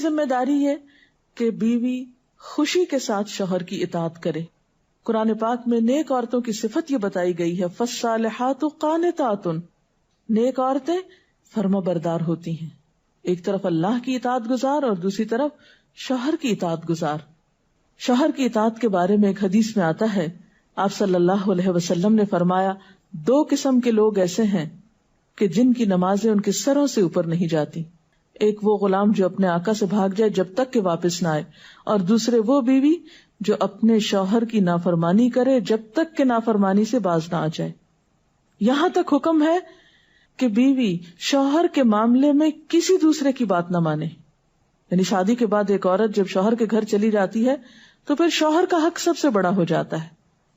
ذمہ داری ہے کہ بیوی خوشی کے ساتھ شوہر کی اطاعت کرے. قرآن پاک میں نیک عورتوں کی صفت یہ بتائی گئی ہے، فالصالحات قانتات، نیک عورتیں فرما بردار ہوتی ہیں. ایک طرف اللہ کی اطاعت گزار اور دوسری طرف شوہر کی اطاعت گزار. شوہر کی اطاعت کے بارے میں ایک حدیث میں آتا ہے، آپ صلی اللہ علیہ وسلم نے فرمایا 2 قسم کے لوگ ایسے ہیں کہ جن کی نمازیں ان کے سروں سے اوپر نہیں جاتی. ایک وہ غلام جو اپنے آقا سے بھاگ جائے جب تک کہ واپس نہ آئے، اور دوسرے وہ بیوی جو اپنے شوہر کی نافرمانی کرے جب تک کہ نافرمانی سے باز نہ آ جائے. یہاں تک حکم ہے کہ بیوی شوہر کے معاملے میں کسی دوسرے کی بات نہ مانے. یعنی شادی کے بعد ایک عورت جب شوہر کے گھر چلی جاتی ہے تو پھر شوہر کا حق سب سے بڑا ہو جاتا ہے.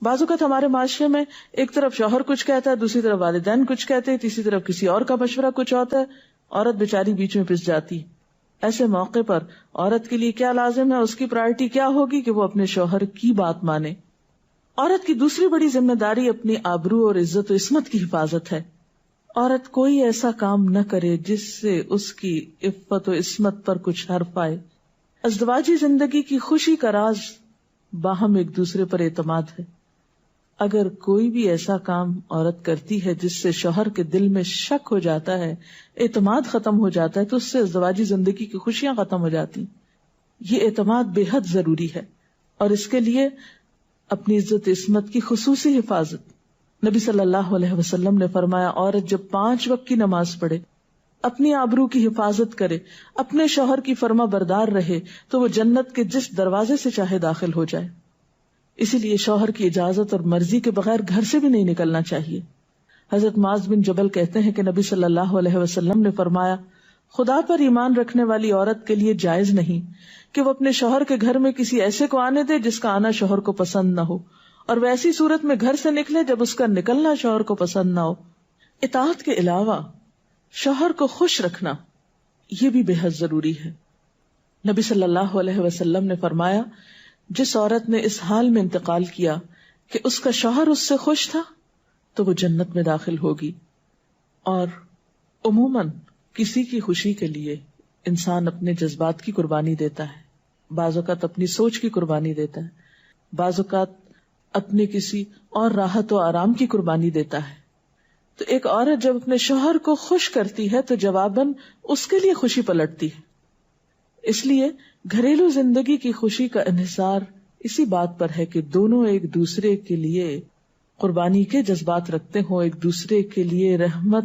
بعض اوقات ہمارے معاشرے میں ایک طرف شوہر کچھ کہتا ہے، دوسری طرف والدین کچھ کہتے ہیں، تیسری طرف کسی اور کا مشورہ کچھ ہوتا ہے، عورت بیچاری بیچ میں پس جاتی. ایسے موقع پر عورت کے لیے کیا لازم ہے، اس کی پرائرٹی کیا ہوگی کہ وہ اپنے شوہر کی بات مانے. عورت کی دوسری بڑی ذمہ داری اپنی آبرو اور عزت و عصمت کی حفاظت ہے. عورت کوئی ایسا کام نہ کرے جس سے اس کی عفت و عصمت پر کچھ حرف آئے. ازدواجی زندگی کی خوشی کا راز باہم ایک دوسرے پر اعتماد ہے. اگر کوئی بھی ایسا کام عورت کرتی ہے جس سے شوہر کے دل میں شک ہو جاتا ہے، اعتماد ختم ہو جاتا ہے، تو اس سے ازدواجی زندگی کی خوشیاں ختم ہو جاتی. یہ اعتماد بے حد ضروری ہے، اور اس کے لیے اپنی عزت عصمت کی خصوصی حفاظت. نبی صلی اللہ علیہ وسلم نے فرمایا، عورت جب 5 وقت کی نماز پڑھے، اپنی آبرو کی حفاظت کرے، اپنے شوہر کی فرما بردار رہے، تو وہ جنت کے جس دروازے سے چاہے داخل ہو جائے. اسی لیے شوہر کی اجازت اور مرضی کے بغیر گھر سے بھی نہیں نکلنا چاہیے. حضرت معاذ بن جبل کہتے ہیں کہ نبی صلی اللہ علیہ وسلم نے فرمایا، خدا پر ایمان رکھنے والی عورت کے لیے جائز نہیں کہ وہ اپنے شوہر کے گھر میں کسی ایسے کو آنے دے جس کا آنا شوہر کو پسند نہ ہو، اور ویسی صورت میں گھر سے نکلے جب اس کا نکلنا شوہر کو پسند نہ ہو. اطاعت کے علاوہ شوہر کو خوش رکھنا یہ بھی بے حد ضروری ہے. نبی صلی اللہ علیہ وسلم نے فرمایا، جس عورت نے اس حال میں انتقال کیا کہ اس کا شوہر اس سے خوش تھا تو وہ جنت میں داخل ہوگی. اور عموماً کسی کی خوشی کے لیے انسان اپنے جذبات کی قربانی دیتا ہے، بعض اوقات اپنی سوچ کی قربانی دیتا ہے، بعض اوقات اپنے کسی اور راحت و آرام کی قربانی دیتا ہے. تو ایک عورت جب اپنے شوہر کو خوش کرتی ہے تو جواباً اس کے لیے خوشی پلٹتی ہے. اس لیے گھریلو زندگی کی خوشی کا انحصار اسی بات پر ہے کہ دونوں ایک دوسرے کے لیے قربانی کے جذبات رکھتے ہوں، ایک دوسرے کے لیے رحمت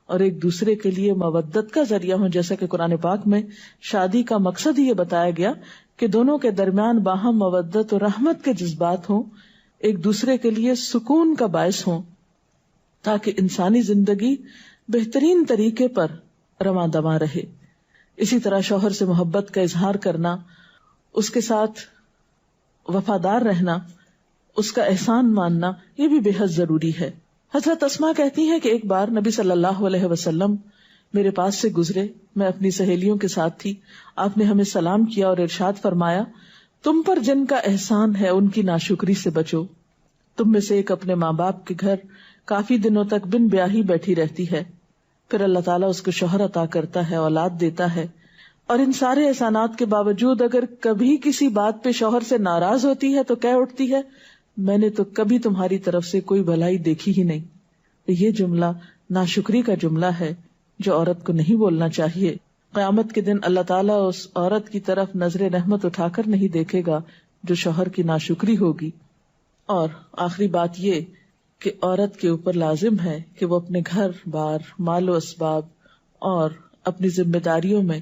اور ایک دوسرے کے لیے مودت کا ذریعہ ہوں. جیسا کہ قرآن پاک میں شادی کا مقصد ہی یہ بتایا گیا کہ دونوں کے درمیان باہم مودت اور رحمت کے جذبات ہوں، ایک دوسرے کے لیے سکون کا باعث ہوں، تاکہ انسانی زندگی بہترین طریقے پر رواں دواں رہے. اسی طرح شوہر سے محبت کا اظہار کرنا، اس کے ساتھ وفادار رہنا، اس کا احسان ماننا، یہ بھی بے حد ضروری ہے. حضرت اسماء کہتی ہیں کہ ایک بار نبی صلی اللہ علیہ وسلم میرے پاس سے گزرے، میں اپنی سہیلیوں کے ساتھ تھی. آپ نے ہمیں سلام کیا اور ارشاد فرمایا، تم پر جن کا احسان ہے ان کی ناشکری سے بچو. تم میں سے ایک اپنے ماں باپ کے گھر کافی دنوں تک بن بیاہی بیٹھی رہتی ہے، پھر اللہ تعالیٰ اس کو شوہر عطا کرتا ہے، اولاد دیتا ہے، اور ان سارے احسانات کے باوجود اگر کبھی کسی بات پہ شوہر سے ناراض ہوتی ہے تو کہہ اٹھتی ہے، میں نے تو کبھی تمہاری طرف سے کوئی بھلائی دیکھی ہی نہیں. یہ جملہ ناشکری کا جملہ ہے جو عورت کو نہیں بولنا چاہیے. قیامت کے دن اللہ تعالیٰ اس عورت کی طرف نظر رحمت اٹھا کر نہیں دیکھے گا جو شوہر کی ناشکری ہوگی. اور آخری بات یہ کہ عورت کے اوپر لازم ہے کہ وہ اپنے گھر بار، مال و اسباب اور اپنی ذمہ داریوں میں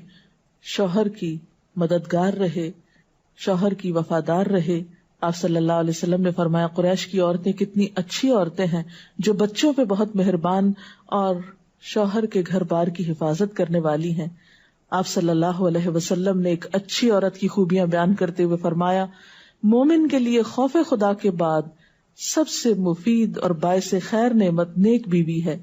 شوہر کی مددگار رہے، شوہر کی وفادار رہے. آپ صلی اللہ علیہ وسلم نے فرمایا، قریش کی عورتیں کتنی اچھی عورتیں ہیں جو بچوں پہ بہت مہربان اور شوہر کے گھر بار کی حفاظت کرنے والی ہیں. آپ صلی اللہ علیہ وسلم نے ایک اچھی عورت کی خوبیاں بیان کرتے ہوئے فرمایا، مومن کے لیے خوف خدا کے بعد سب سے مفید اور باعث خیر نعمت نیک بیوی ہے.